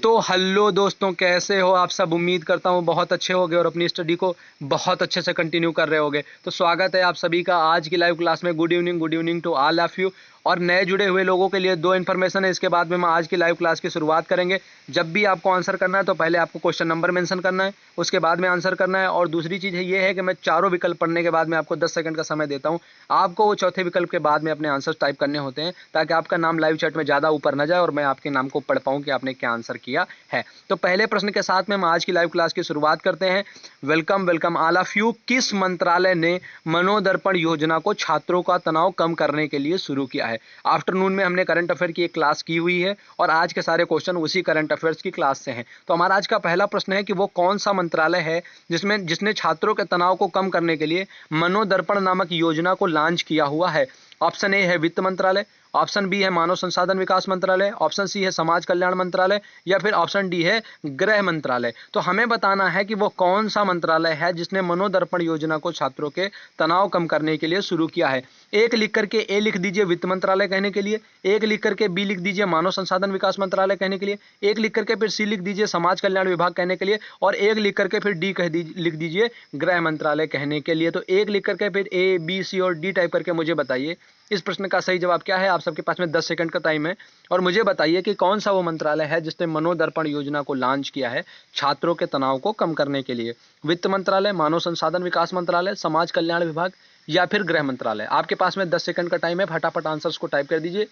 तो हेलो दोस्तों, कैसे हो आप सब। उम्मीद करता हूँ बहुत अच्छे होगे और अपनी स्टडी को बहुत अच्छे से कंटिन्यू कर रहे होगे। तो स्वागत है आप सभी का आज की लाइव क्लास में। Good evening to all of you. और नए जुड़े हुए लोगों के लिए दो इन्फॉर्मेशन है, इसके बाद में हम आज की लाइव क्लास की शुरुआत करेंगे। जब भी आपको आंसर करना है तो पहले आपको क्वेश्चन नंबर मेंशन करना है, उसके बाद में आंसर करना है। और दूसरी चीज़ है ये है कि मैं चारों विकल्प पढ़ने के बाद में आपको 10 सेकंड का समय देता हूँ। आपको वो चौथे विकल्प के बाद में अपने आंसर टाइप करने होते हैं, ताकि आपका नाम लाइव चैट में ज़्यादा ऊपर न जाए और मैं आपके नाम को पढ़ पाऊँ कि आपने क्या आंसर किया है। तो पहले प्रश्न के साथ में हम आज की लाइव क्लास की शुरुआत करते हैं। Welcome all of you. किस मंत्रालय ने मनोदर्पण योजना को छात्रों का तनाव कम करने के लिए शुरू किया है। आफ्टरनून में हमने करंट अफेयर की एक क्लास की हुई है और आज के सारे क्वेश्चन उसी करंट अफेयर्स की क्लास से हैं। तो हमारा आज का पहला प्रश्न है कि वो कौन सा मंत्रालय है जिसने छात्रों के तनाव को कम करने के लिए मनोदर्पण नामक योजना को लॉन्च किया हुआ है। ऑप्शन ए है वित्त मंत्रालय, ऑप्शन बी है मानव संसाधन विकास मंत्रालय, ऑप्शन सी है समाज कल्याण मंत्रालय या फिर ऑप्शन डी है गृह मंत्रालय। तो हमें बताना है कि वो कौन सा मंत्रालय है जिसने मनोदर्पण योजना को छात्रों के तनाव कम करने के लिए शुरू किया है। एक लिख करके ए लिख दीजिए वित्त मंत्रालय कहने के लिए, एक लिख करके बी लिख दीजिए मानव संसाधन विकास मंत्रालय कहने के लिए, एक लिख करके फिर सी लिख दीजिए समाज कल्याण विभाग कहने के लिए, और एक लिख करके फिर डी लिख दीजिए गृह मंत्रालय कहने के लिए। तो एक लिख करके फिर ए बी सी और डी टाइप करके मुझे बताइए इस प्रश्न का सही जवाब क्या है। आप सबके पास में 10 सेकंड का टाइम है और मुझे बताइए कि कौन सा वो मंत्रालय है जिसने मनोदर्पण योजना को लॉन्च किया है छात्रों के तनाव को कम करने के लिए। वित्त मंत्रालय, मानव संसाधन विकास मंत्रालय, समाज कल्याण विभाग या फिर गृह मंत्रालय। आपके पास में 10 सेकंड का टाइम है, फटाफट आंसर्स को टाइप कर दीजिए।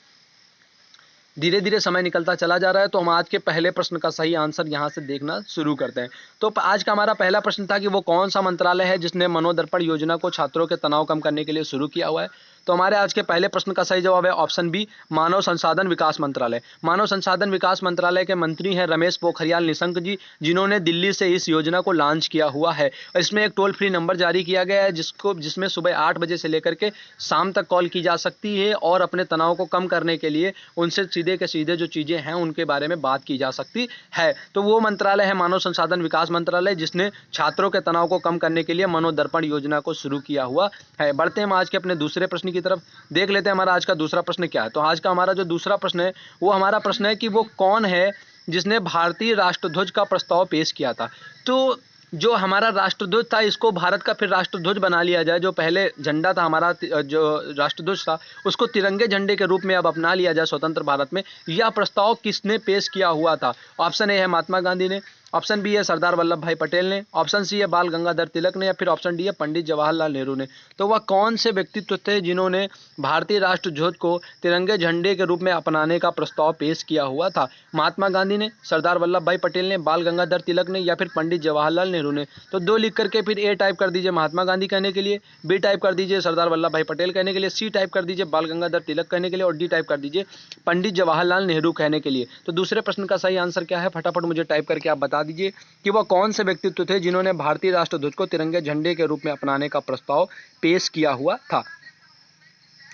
धीरे धीरे समय निकलता चला जा रहा है, तो हम आज के पहले प्रश्न का सही आंसर यहां से देखना शुरू करते हैं। तो आज का हमारा पहला प्रश्न था कि वो कौन सा मंत्रालय है जिसने मनोदर्पण योजना को छात्रों के तनाव कम करने के लिए शुरू किया हुआ है। तो हमारे आज के पहले प्रश्न का सही जवाब है ऑप्शन बी मानव संसाधन विकास मंत्रालय। मानव संसाधन विकास मंत्रालय के मंत्री हैं रमेश पोखरियाल निशंक जी, जिन्होंने दिल्ली से इस योजना को लॉन्च किया हुआ है। इसमें एक टोल फ्री नंबर जारी किया गया है जिसमें सुबह 8 बजे से लेकर के शाम तक कॉल की जा सकती है और अपने तनाव को कम करने के लिए उनसे सीधे के सीधे जो चीजें हैं उनके बारे में बात की जा सकती है। तो वो मंत्रालय है मानव संसाधन विकास मंत्रालय, जिसने छात्रों के तनाव को कम करने के लिए मनोदर्पण योजना को शुरू किया हुआ है। बढ़ते हैं हम आज के अपने दूसरे प्रश्न की तरफ, देख लेते हैं हमारा आज का दूसरा प्रश्न क्या है। तो आज का हमारा जो दूसरा प्रश्न है वो हमारा प्रश्न है कि वो कौन है जिसने भारतीय राष्ट्रध्वज का प्रस्ताव पेश किया था। तो जो हमारा राष्ट्रध्वज था इसको भारत का फिर राष्ट्रध्वज बना लिया जाए। जो पहले झंडा था हमारा, जो राष्ट्रध्वज था उसको तिरंगे झंडे के रूप में अब अपना लिया जाए स्वतंत्र भारत में। यह प्रस्ताव किसने पेश किया हुआ था। ऑप्शन ए है महात्मा गांधी ने, ऑप्शन बी है सरदार वल्लभ भाई पटेल ने, ऑप्शन सी है बाल गंगाधर तिलक ने या फिर ऑप्शन डी है पंडित जवाहरलाल नेहरू ने। तो वह कौन से व्यक्तित्व थे जिन्होंने भारतीय राष्ट्रध्वज को तिरंगे झंडे के रूप में अपनाने का प्रस्ताव पेश किया हुआ था। महात्मा गांधी ने, सरदार वल्लभ भाई पटेल ने, बाल गंगाधर तिलक ने या फिर पंडित जवाहरलाल नेहरू ने। तो दो लिख करके फिर ए टाइप कर दीजिए महात्मा गांधी कहने के लिए, बी टाइप कर दीजिए सरदार वल्लभ भाई पटेल कहने के लिए, सी टाइप कर दीजिए बाल गंगाधर तिलक कहने के लिए और डी टाइप कर दीजिए पंडित जवाहरलाल नेहरू कहने के लिए। तो दूसरे प्रश्न का सही आंसर क्या है, फटाफट मुझे टाइप करके आप बता दीजिए कि वह कौन से व्यक्तित्व थे जिन्होंने भारतीय राष्ट्रध्वज को तिरंगे झंडे के रूप में अपनाने का प्रस्ताव पेश किया हुआ था।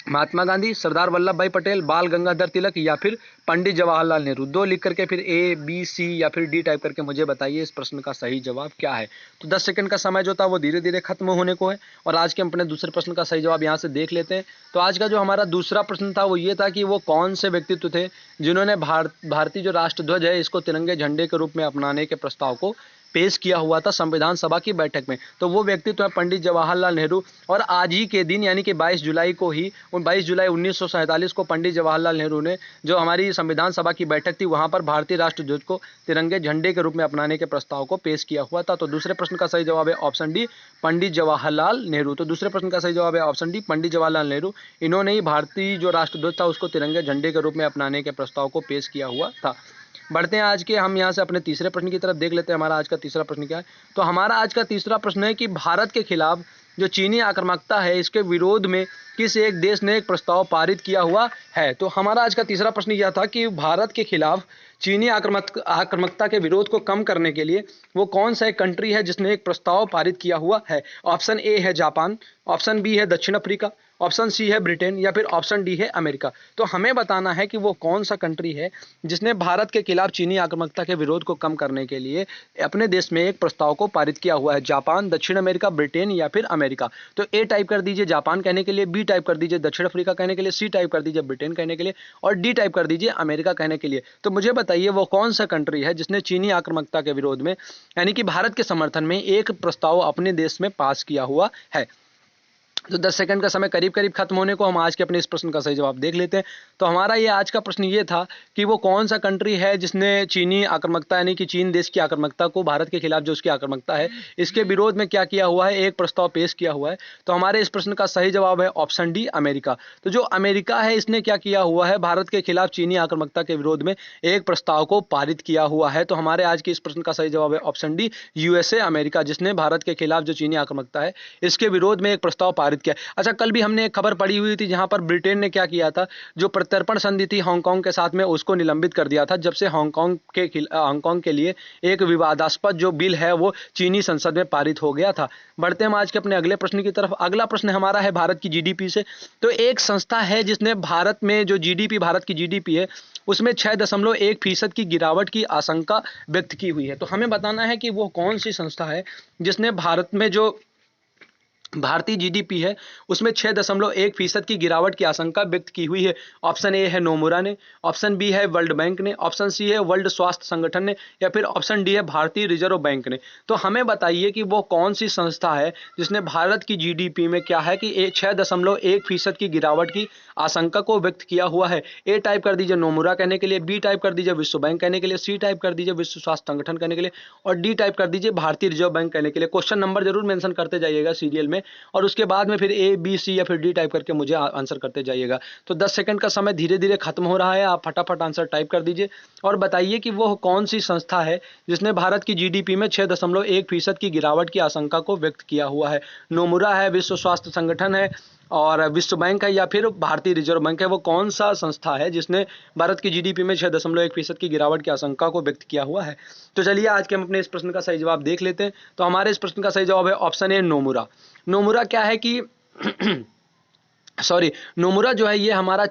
महात्मा गांधी, सरदार वल्लभ भाई पटेल, बाल गंगाधर तिलक या फिर पंडित जवाहरलाल नेहरू। दो लिख करके फिर ए बी सी या फिर डी टाइप करके मुझे बताइए इस प्रश्न का सही जवाब क्या है। तो 10 सेकंड का समय जो था वो धीरे धीरे खत्म होने को है और आज के हम अपने दूसरे प्रश्न का सही जवाब यहाँ से देख लेते हैं। तो आज का जो हमारा दूसरा प्रश्न था वो ये था कि वो कौन से व्यक्तित्व थे जिन्होंने भारतीय जो राष्ट्रध्वज है इसको तिरंगे झंडे के रूप में अपनाने के प्रस्ताव को पेश किया हुआ था संविधान सभा की बैठक में। तो वो व्यक्तित्व है पंडित जवाहरलाल नेहरू। और आज ही के दिन यानी कि 22 जुलाई को ही 22 जुलाई 1947 को पंडित जवाहरलाल नेहरू ने जो हमारी संविधान सभा की बैठक थी वहां पर भारतीय राष्ट्रध्वज को तिरंगे झंडे के रूप में अपनाने के प्रस्ताव को पेश किया हुआ था। तो दूसरे प्रश्न का सही जवाब है ऑप्शन डी पंडित जवाहरलाल नेहरू। तो दूसरे प्रश्न का सही जवाब है ऑप्शन डी पंडित जवाहरलाल नेहरू। इन्होंने ही भारतीय जो राष्ट्रध्वज था उसको तिरंगे झंडे के रूप में अपनाने के प्रस्ताव को पेश किया हुआ था। बढ़ते हैं आज के हम यहाँ से अपने तीसरे प्रश्न की तरफ, देख लेते हैं हमारा आज का तीसरा प्रश्न क्या है। तो हमारा आज का तीसरा प्रश्न है कि भारत के खिलाफ जो चीनी आक्रामकता है इसके विरोध में किस एक देश ने एक प्रस्ताव पारित किया हुआ है। तो हमारा आज का तीसरा प्रश्न यह था कि भारत के खिलाफ चीनी आक्रामकता के विरोध को कम करने के लिए वो कौन सा एक कंट्री है जिसने एक प्रस्ताव पारित किया हुआ है। ऑप्शन ए है जापान, ऑप्शन बी है दक्षिण अफ्रीका, ऑप्शन सी है ब्रिटेन या फिर ऑप्शन डी है अमेरिका। तो हमें बताना है कि वो कौन सा कंट्री है जिसने भारत के खिलाफ चीनी आक्रामकता के विरोध को कम करने के लिए अपने देश में एक प्रस्ताव को पारित किया हुआ है। जापान, दक्षिण अमेरिका, ब्रिटेन या फिर अमेरिका। तो ए टाइप कर दीजिए जापान कहने के लिए, बी टाइप कर दीजिए दक्षिण अफ्रीका कहने के लिए, सी टाइप कर दीजिए ब्रिटेन कहने के लिए और डी टाइप कर दीजिए अमेरिका कहने के लिए। तो मुझे बताइए वो कौन सा कंट्री है जिसने चीनी आक्रामकता के विरोध में यानी कि भारत के समर्थन में एक प्रस्ताव अपने देश में पास किया हुआ है। तो 10 सेकंड का समय करीब करीब खत्म होने को हम आज के अपने इस प्रश्न का सही जवाब देख लेते हैं। तो हमारा ये आज का प्रश्न ये था कि वो कौन सा कंट्री है जिसने चीनी आक्रामकता यानी कि चीन देश की आक्रामकता को, भारत के खिलाफ जो उसकी आक्रामकता है, इसके विरोध में क्या किया हुआ है, एक प्रस्ताव पेश किया हुआ है। तो हमारे इस प्रश्न का सही जवाब है ऑप्शन डी अमेरिका। तो जो अमेरिका है इसने क्या किया हुआ है, भारत के खिलाफ चीनी आक्रामकता के विरोध में एक प्रस्ताव को पारित किया हुआ है। तो हमारे आज के इस प्रश्न का सही जवाब है ऑप्शन डी यूएसए अमेरिका, जिसने भारत के खिलाफ जो चीनी आक्रामकता है इसके विरोध में एक प्रस्ताव पारित किया। अच्छा, कल भी हमने एक खबर पढ़ी हुई थी जहां पर ब्रिटेन ने क्या किया था, जो प्रत्यर्पण संधि थी हांगकांग के साथ में उसको निलंबित कर दिया था, जब से हांगकांग के लिए एक विवादास्पद जो बिल है वो चीनी संसद में पारित हो गया था। बढ़ते हम आज के अपने अगले प्रश्न की तरफ। अगला प्रश्न हमारा है भारत की जीडीपी से। तो एक संस्था है जिसने भारत में जो जीडीपी, भारत की जीडीपी है उसमें 6.1% की गिरावट की आशंका व्यक्त की हुई है। तो हमें बताना है कि वो कौन सी संस्था है जिसने भारत में जो भारतीय जीडीपी है उसमें 6.1% की गिरावट की आशंका व्यक्त की हुई है। ऑप्शन ए है नोमुरा ने, ऑप्शन बी है वर्ल्ड बैंक ने, ऑप्शन सी है वर्ल्ड स्वास्थ्य संगठन ने या फिर ऑप्शन डी है भारतीय रिजर्व बैंक ने। तो हमें बताइए कि वो कौन सी संस्था है जिसने भारत की जीडीपी में क्या है कि 6.1% की गिरावट की आशंका को व्यक्त किया हुआ है। ए टाइप कर दीजिए नोमुरा कहने के लिए, बी टाइप कर दीजिए विश्व बैंक कहने के लिए, सी टाइप कर दीजिए विश्व स्वास्थ्य संगठन कहने के लिए और डी टाइप कर दीजिए भारतीय रिजर्व बैंक कहने के लिए। क्वेश्चन नंबर जरूर मेंशन करते जाइएगा सीरियल में और उसके बाद में फिर ए बी सी या फिर डी टाइप करके मुझे आंसर करते जाइएगा। तो 10 सेकंड का समय धीरे धीरे खत्म हो रहा है, आप फटाफट आंसर टाइप कर दीजिए और बताइए कि वो कौन सी संस्था है जिसने भारत की जीडीपी में 6.1% की गिरावट की आशंका को व्यक्त किया हुआ है। नोमुरा है, विश्व स्वास्थ्य संगठन है और विश्व बैंक है या फिर भारतीय रिजर्व बैंक है। वो कौन सा संस्था है जिसने भारत की जीडीपी में 6.1% की गिरावट की आशंका को व्यक्त किया हुआ है। तो चलिए आज के हम अपने इस प्रश्न का सही जवाब देख लेते हैं। तो हमारे इस प्रश्न का सही जवाब है ऑप्शन ए नोमुरा। नोमुरा क्या है कि नोमुरा जो है ये हमारा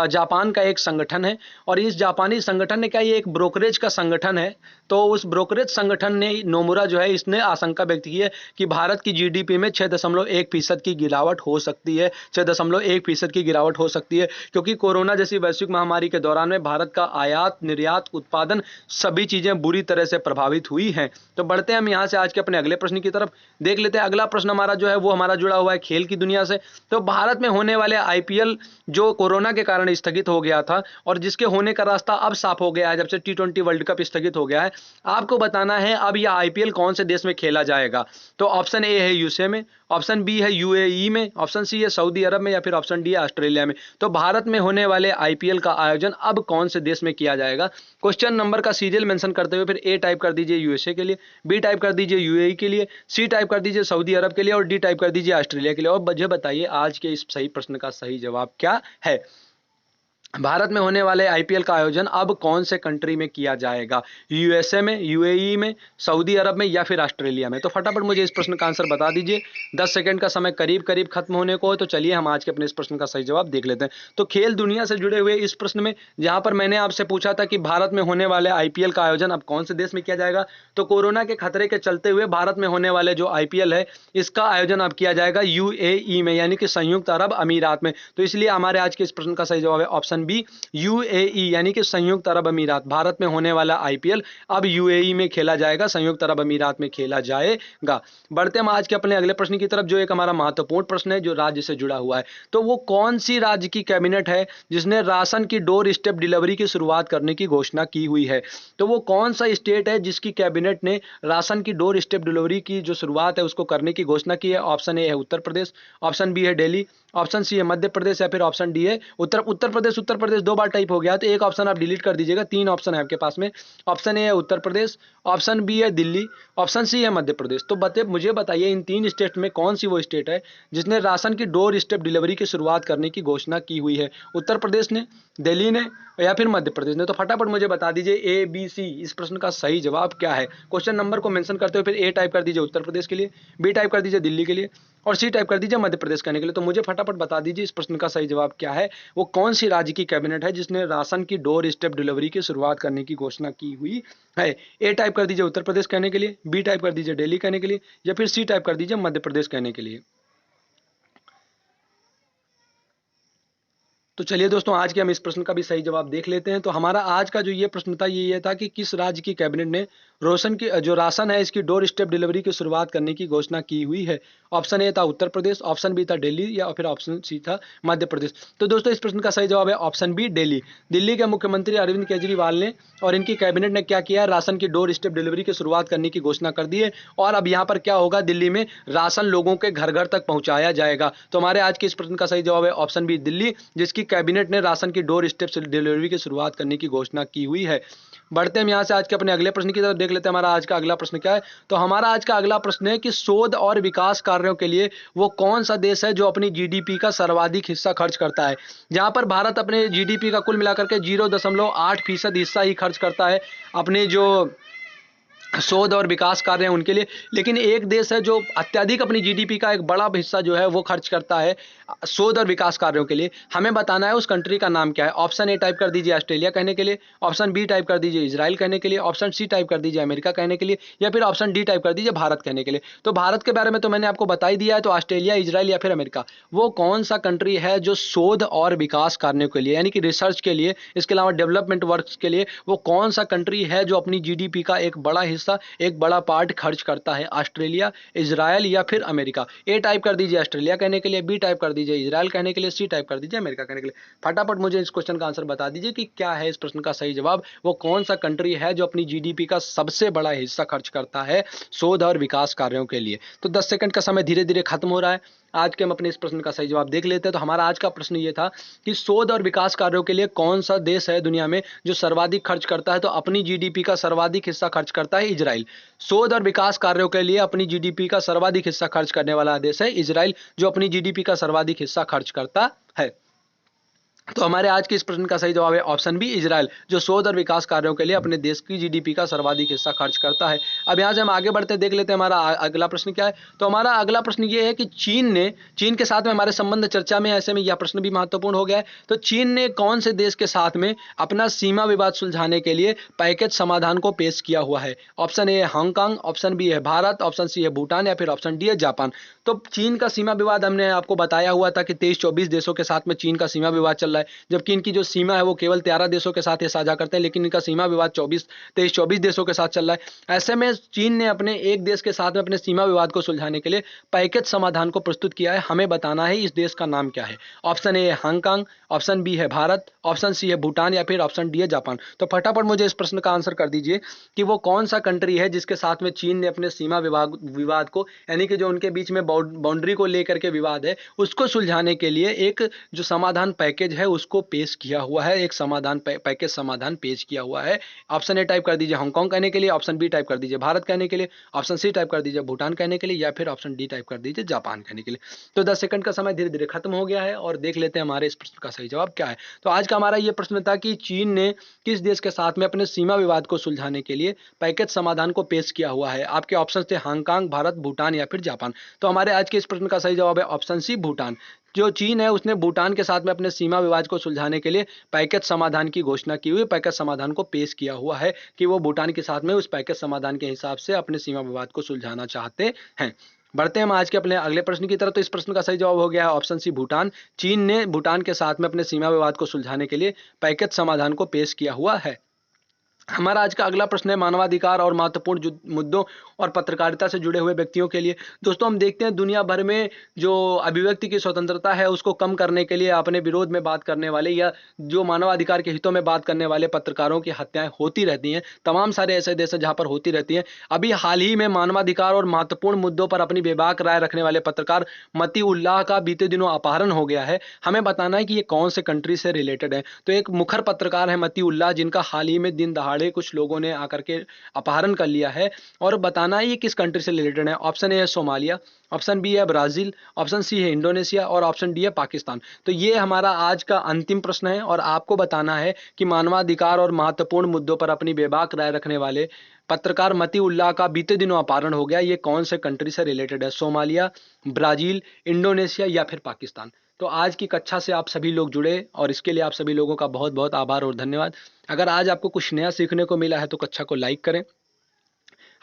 जापान का एक संगठन है और इस जापानी संगठन ने क्या, ये एक ब्रोकरेज का संगठन है। तो उस ब्रोकरेज संगठन ने नोमुरा जो है इसने आशंका व्यक्त की है कि भारत की जीडीपी में 6.1% की गिरावट हो सकती है, 6.1% की गिरावट हो सकती है, क्योंकि कोरोना जैसी वैश्विक महामारी के दौरान में भारत का आयात, निर्यात, उत्पादन सभी चीजें बुरी तरह से प्रभावित हुई हैं। तो बढ़ते हैं हम यहाँ से आज के अपने अगले प्रश्न की तरफ, देख लेते हैं। अगला प्रश्न हमारा जो है वो हमारा जुड़ा हुआ है खेल की दुनिया से। तो भारत में होने वाले आईपीएल जो कोरोना के कारण स्थगित हो गया था और जिसके होने का रास्ता अब साफ हो गया है जब से T20 वर्ल्ड कप स्थगित हो गया है, आपको बताना है अब यह आईपीएल कौन से देश में खेला जाएगा। तो ऑप्शन ए है यूएसए में, ऑप्शन बी है यूएई में, ऑप्शन सी है सऊदी अरब में या फिर ऑप्शन डी है ऑस्ट्रेलिया में। तो भारत में होने वाले आईपीएल का आयोजन अब कौन से देश में किया जाएगा। क्वेश्चन नंबर का सीरियल मेंशन करते हुए फिर ए टाइप कर दीजिए यूएसए के लिए, बी टाइप कर दीजिए यूएई के लिए, सी टाइप कर दीजिए सऊदी अरब के लिए और डी टाइप कर दीजिए ऑस्ट्रेलिया के लिए। और मुझे बताइए आज के इस सही प्रश्न का सही जवाब क्या है। भारत में होने वाले आईपीएल का आयोजन अब कौन से कंट्री में किया जाएगा, यूएसए में, यूएई में, सऊदी अरब में या फिर ऑस्ट्रेलिया में। तो फटाफट मुझे इस प्रश्न का आंसर बता दीजिए। 10 सेकंड का समय करीब करीब खत्म होने को है। तो चलिए हम आज के अपने इस प्रश्न का सही जवाब देख लेते हैं। तो खेल दुनिया से जुड़े हुए इस प्रश्न में जहां पर मैंने आपसे पूछा था कि भारत में होने वाले आईपीएल का आयोजन अब कौन से देश में किया जाएगा, तो कोरोना के खतरे के चलते हुए भारत में होने वाले जो आईपीएल है इसका आयोजन अब किया जाएगा यूएई में यानी कि संयुक्त अरब अमीरात में। तो इसलिए हमारे आज के इस प्रश्न का सही जवाब है ऑप्शन बी यूएई यानी कि संयुक्त अरब अमीरात। भारत में होने वाला आईपीएल अब यूएई में खेला जाएगा, संयुक्त अरब अमीरात में खेला जाएगा। बढ़ते हम आज के अपने अगले प्रश्न की तरफ, जो एक हमारा महत्वपूर्ण प्रश्न है जो राज्य से जुड़ा हुआ है। तो वो कौन सी राज्य की कैबिनेट है जिसने राशन की डोर स्टेप डिलीवरी की शुरुआत करने की घोषणा की हुई है। तो वो कौन सा स्टेट है जिसकी कैबिनेट ने राशन की डोर स्टेप डिलीवरी की जो शुरुआत है उसको करने की घोषणा की है। ऑप्शन ए है उत्तर प्रदेश, ऑप्शन बी है दिल्ली, ऑप्शन सी है मध्य प्रदेश या फिर ऑप्शन डी है उत्तर प्रदेश दो बार टाइप हो गया तो एक ऑप्शन आप डिलीट कर दीजिएगा। 3 ऑप्शन है आपके पास में, ऑप्शन ए है उत्तर प्रदेश, ऑप्शन बी है दिल्ली, ऑप्शन सी है मध्य प्रदेश। तो मुझे बताइए इन 3 स्टेट में कौन सी वो स्टेट है जिसने राशन की डोर स्टेप डिलीवरी की शुरुआत करने की घोषणा की हुई है, उत्तर प्रदेश ने, दिल्ली ने या फिर मध्य प्रदेश ने। तो फटाफट मुझे बता दीजिए ए बी सी इस प्रश्न का सही जवाब क्या है। क्वेश्चन नंबर को मेंशन करते हुए फिर ए टाइप कर दीजिए उत्तर प्रदेश के लिए, बी टाइप कर दीजिए दिल्ली के लिए, और सी टाइप कर दीजिए मध्य प्रदेश कहने के लिए। तो मुझे फटाफट बता दीजिए इस प्रश्न का सही जवाब क्या है, वो कौन सी राज्य की कैबिनेट है जिसने राशन की डोर स्टेप डिलीवरी की शुरुआत करने की घोषणा की हुई है। ए टाइप कर दीजिए उत्तर प्रदेश कहने के लिए, बी टाइप कर दीजिए दिल्ली कहने के लिए, या फिर सी टाइप कर दीजिए मध्य प्रदेश कहने के लिए। तो चलिए दोस्तों, आज के हम इस प्रश्न का भी सही जवाब देख लेते हैं। तो हमारा आज का जो ये प्रश्न था ये था कि किस राज्य की कैबिनेट ने रोशन की जो राशन है इसकी डोर स्टेप डिलीवरी की शुरुआत करने की घोषणा की हुई है। ऑप्शन ए था उत्तर प्रदेश, ऑप्शन बी था दिल्ली, या फिर ऑप्शन सी था मध्य प्रदेश। तो दोस्तों इस प्रश्न का सही जवाब है ऑप्शन बी दिल्ली। दिल्ली के मुख्यमंत्री अरविंद केजरीवाल ने और इनकी कैबिनेट ने क्या किया है, राशन की डोर स्टेप डिलीवरी की शुरुआत करने की घोषणा कर दी है। और अब यहाँ पर क्या होगा, दिल्ली में राशन लोगों के घर घर तक पहुंचाया जाएगा। तो हमारे आज के इस प्रश्न का सही जवाब है ऑप्शन बी दिल्ली, जिसकी कैबिनेट ने राशन की डोर स्टेप डिलीवरी की शुरुआत करने की घोषणा की हुई है। बढ़ते हैं यहाँ से आज के अपने अगले प्रश्न की तरफ, देख लेते हैं हमारा आज का अगला प्रश्न क्या है। तो हमारा आज का अगला प्रश्न है कि शोध और विकास कार्यों के लिए वो कौन सा देश है जो अपनी जीडीपी का सर्वाधिक हिस्सा खर्च करता है। जहां पर भारत अपने जीडीपी का कुल मिलाकर के 0.8% हिस्सा ही खर्च करता है अपने जो शोध और विकास कार्य हैं उनके लिए, लेकिन एक देश है जो अत्यधिक अपनी जीडीपी का एक बड़ा हिस्सा जो है वो खर्च करता है शोध और विकास कार्यों के लिए। हमें बताना है उस कंट्री का नाम क्या है। ऑप्शन ए टाइप कर दीजिए ऑस्ट्रेलिया कहने के लिए, ऑप्शन बी टाइप कर दीजिए इजराइल कहने के लिए, ऑप्शन सी टाइप कर दीजिए अमेरिका कहने के लिए, या फिर ऑप्शन डी टाइप कर दीजिए भारत कहने के लिए। तो भारत के बारे में तो मैंने आपको बता ही दिया है, तो ऑस्ट्रेलिया, इजराइल या फिर अमेरिका, वो कौन सा कंट्री है जो शोध और विकास कार्यों के लिए यानी कि रिसर्च के लिए, इसके अलावा डेवलपमेंट वर्क के लिए, वो कौन सा कंट्री है जो अपनी जीडीपी का एक बड़ा हिस्सा, एक बड़ा पार्ट खर्च करता है। ऑस्ट्रेलिया, इजराइल या फिर अमेरिका। ए टाइप कर दीजिए ऑस्ट्रेलिया कहने के लिए, बी टाइप कर दीजिए इजराइल कहने के लिए, सी टाइप कर दीजिए अमेरिका कहने के लिए। फटाफट मुझे इस क्वेश्चन का आंसर बता दीजिए कि क्या है इस प्रश्न का सही जवाब, वो कौन सा कंट्री है जो अपनी जीडीपी का सबसे बड़ा हिस्सा खर्च करता है शोध और विकास कार्यों के लिए। तो 10 सेकंड का समय धीरे धीरे खत्म हो रहा है। आज के हम अपने इस प्रश्न का सही जवाब देख लेते हैं। तो हमारा आज का प्रश्न ये था कि शोध और विकास कार्यों के लिए कौन सा देश है दुनिया में जो सर्वाधिक खर्च करता है। तो अपनी जीडीपी का सर्वाधिक हिस्सा खर्च करता है इजराइल। शोध और विकास कार्यों के लिए अपनी जीडीपी का सर्वाधिक हिस्सा खर्च करने वाला देश है इजराइल, जो अपनी जीडीपी का सर्वाधिक हिस्सा खर्च करता है। तो हमारे आज के इस प्रश्न का सही जवाब है ऑप्शन बी इजराइल, जो शोध और विकास कार्यों के लिए अपने देश की जीडीपी का सर्वाधिक हिस्सा खर्च करता है। अब यहाँ से हम आगे बढ़ते देख लेते हैं हमारा अगला प्रश्न क्या है। तो हमारा अगला प्रश्न ये है कि चीन के साथ में हमारे संबंध चर्चा में, ऐसे में यह प्रश्न भी महत्वपूर्ण हो गया है। तो चीन ने कौन से देश के साथ में अपना सीमा विवाद सुलझाने के लिए पैकेज समाधान को पेश किया हुआ है। ऑप्शन ए है हांगकांग, ऑप्शन बी है भारत, ऑप्शन सी है भूटान, या फिर ऑप्शन डी है जापान। तो चीन का सीमा विवाद हमने आपको बताया हुआ था कि 23-24 देशों के साथ में चीन का सीमा विवाद चल रहा है, जबकि इनकी जो सीमा है वो केवल 13 देशों के साथ ये साझा करते हैं, लेकिन इनका सीमा विवाद 23-24 देशों के साथ चल रहा है। ऐसे में चीन ने अपने एक देश के साथ में अपने सीमा विवाद को सुलझाने के लिए पैकेज समाधान को प्रस्तुत किया है। हमें बताना है इस देश का नाम क्या है। ऑप्शन ए है हांगकांग, ऑप्शन बी है भारत, ऑप्शन सी है भूटान, या फिर ऑप्शन डी है जापान। तो फटाफट मुझे इस प्रश्न का आंसर कर दीजिए कि वो कौन सा कंट्री है जिसके साथ में चीन ने अपने सीमा विवाद को, यानी कि जो उनके बीच में बाउंड्री को लेकर के विवाद है, उसको सुलझाने के लिए एक जो समाधान पैकेज है उसको पेश किया हुआ है, एक समाधान पैकेज समाधान पेश किया हुआ है। ऑप्शन ए टाइप कर दीजिए हांगकांग कहने के लिए, ऑप्शन बी टाइप कर दीजिए भारत कहने के लिए, ऑप्शन सी टाइप कर दीजिए भूटान कहने के लिए, या फिर ऑप्शन डी टाइप कर दीजिए जापान कहने के लिए। तो 10 सेकंड का समय धीरे धीरे खत्म हो गया है और देख लेते हैं हमारे इस प्रश्न का सही जवाब क्या है। तो आज का हमारा ये प्रश्न था कि चीन ने किस देश के साथ में अपने सीमा विवाद को सुलझाने के लिए पैकेज समाधान को पेश किया हुआ है। आपके ऑप्शन थे हांगकांग, भारत, भूटान या फिर जापान। तो हमारे आज के इस प्रश्न का सही जवाब है ऑप्शन सी भूटान। जो चीन है उसने भूटान के साथ में अपने सीमा विवाद को सुलझाने के लिए पैकेज समाधान की घोषणा की हुई, पैकेज समाधान को पेश किया हुआ है कि वो भूटान के साथ में उस पैकेज समाधान के हिसाब से अपने सीमा विवाद को सुलझाना चाहते हैं। बढ़ते हैं हम आज के अपने अगले प्रश्न की तरफ। तो इस प्रश्न का सही जवाब हो गया है ऑप्शन सी भूटान। चीन ने भूटान के साथ में अपने सीमा विवाद को सुलझाने के लिए पैकेज समाधान को पेश किया हुआ है। हमारा आज का अगला प्रश्न है मानवाधिकार और महत्वपूर्ण मुद्दों और पत्रकारिता से जुड़े हुए व्यक्तियों के लिए। दोस्तों हम देखते हैं दुनिया भर में जो अभिव्यक्ति की स्वतंत्रता है उसको कम करने के लिए अपने विरोध में बात करने वाले या जो मानवाधिकार के हितों में बात करने वाले पत्रकारों की हत्याएं होती रहती हैं। तमाम सारे ऐसे देश हैं जहां पर होती रहती हैं। अभी हाल ही में मानवाधिकार और महत्वपूर्ण मुद्दों पर अपनी बेबाक राय रखने वाले पत्रकार मती उल्लाह का बीते दिनों अपहरण हो गया है। हमें बताना है कि ये कौन से कंट्री से रिलेटेड है। तो एक मुखर पत्रकार है मती उल्लाह, जिनका हाल ही में दिन दहाड़े अखाड़े कुछ लोगों ने आकर के अपहरण कर लिया है, और बताना है ये किस कंट्री से रिलेटेड है। ऑप्शन ए है सोमालिया, ऑप्शन बी है ब्राजील, ऑप्शन सी है इंडोनेशिया और ऑप्शन डी है पाकिस्तान। तो ये हमारा आज का अंतिम प्रश्न है, और आपको बताना है कि मानवाधिकार और महत्वपूर्ण मुद्दों पर अपनी बेबाक राय रखने वाले पत्रकार मतीउल्लाह का बीते दिनों अपहरण हो गया, ये कौन से कंट्री से रिलेटेड है? सोमालिया, ब्राजील, इंडोनेशिया या फिर पाकिस्तान। तो आज की कक्षा से आप सभी लोग जुड़े, और इसके लिए आप सभी लोगों का बहुत बहुत आभार और धन्यवाद। अगर आज आपको कुछ नया सीखने को मिला है तो कक्षा को लाइक करें,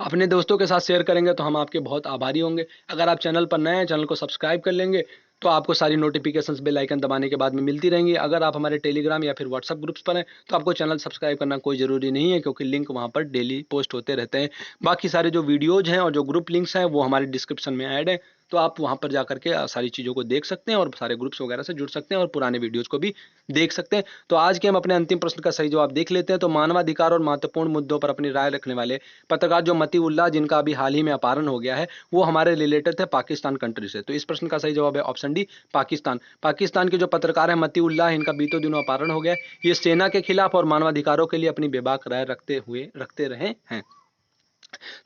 अपने दोस्तों के साथ शेयर करेंगे तो हम आपके बहुत आभारी होंगे। अगर आप चैनल पर नए हैं, चैनल को सब्सक्राइब कर लेंगे तो आपको सारी नोटिफिकेशंस बेल आइकन दबाने के बाद में मिलती रहेंगी। अगर आप हमारे टेलीग्राम या फिर व्हाट्सएप ग्रुप्स पर हैं तो आपको चैनल सब्सक्राइब करना कोई ज़रूरी नहीं है, क्योंकि लिंक वहाँ पर डेली पोस्ट होते रहते हैं। बाकी सारे जो वीडियोज हैं और जो ग्रुप लिंक्स हैं वो हमारे डिस्क्रिप्शन में ऐड हैं, तो आप वहाँ पर जाकर के सारी चीज़ों को देख सकते हैं और सारे ग्रुप्स वगैरह से जुड़ सकते हैं और पुराने वीडियोज़ को भी देख सकते हैं। तो आज के हम अपने अंतिम प्रश्न का सही जवाब देख लेते हैं। तो मानवाधिकार और महत्वपूर्ण मुद्दों पर अपनी राय रखने वाले पत्रकार जो मतीउल्लाह, जिनका अभी हाल ही में अपहरण हो गया है, वो हमारे रिलेटेड थे पाकिस्तान कंट्री से। तो इस प्रश्न का सही जवाब है ऑप्शन डी, पाकिस्तान। पाकिस्तान के जो पत्रकार हैं मतीउल्लाह, इनका बीतों दिनों अपहरण हो गया है। ये सेना के खिलाफ और मानवाधिकारों के लिए अपनी बेबाक राय रखते रहे हैं।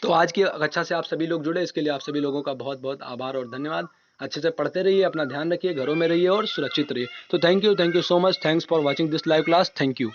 तो आज की कक्षा से आप सभी लोग जुड़े, इसके लिए आप सभी लोगों का बहुत बहुत आभार और धन्यवाद। अच्छे से पढ़ते रहिए, अपना ध्यान रखिए, घरों में रहिए और सुरक्षित रहिए। तो thank you so much, thanks for watching this live class, thank you.